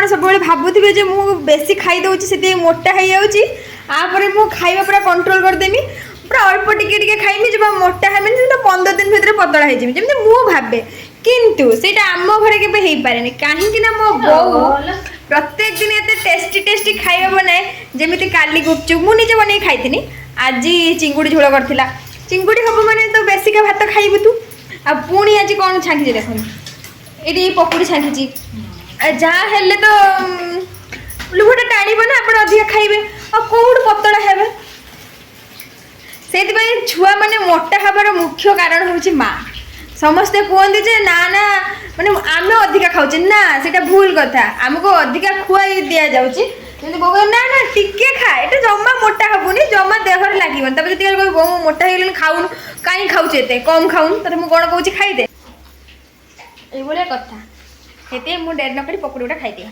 आपन सब भावुवे जे मु बेसी खाई दउची से मोटा हो जाऊँगी आपर मु खाइबा पूरा कंट्रोल करदेमी पूरा अल्प टिके खाइमी जब मोटा हेमी 15 दिन भितर पतला हो जमी मु भावे किंतु सेटा आम घरे केबे हेई पारेनी काहेकि ना मो बो प्रत्येक दिन एते टेस्टी टेस्टी खाइबा बनाए जेमिति काली गुपचुप मु निजे बनै खाइथिनी आज चिंगुड़ी झोल करथिला चिंगुड़ी हबो माने तो बेसी का भात खाइबु तू आ पुणी आज कोन छांकी देखो एडी पकुड़ी छांकी जहाँ हेले तो लुहटा टाणी ना आप अधिक खाइबे आ कौड़ पतला हेबे से छुआ मैंने मोटा हबार मुख्य कारण हूँ माँ समस्ते कहते जे ना ना माने आम अधिका खाऊे ना से भूल कथा आमको अधिका खुआई दि जाऊँगी ना ना टिके खा ये जमा मोटा हबुनी जमा देह लगे तब जी कह मोटा हो खाऊन कहीं खाऊे एत कम खाऊन तो मुझे कौन कौन खाईदे ये कथा से मुझे डेर नक पकड़ी गुटा खाईदिए।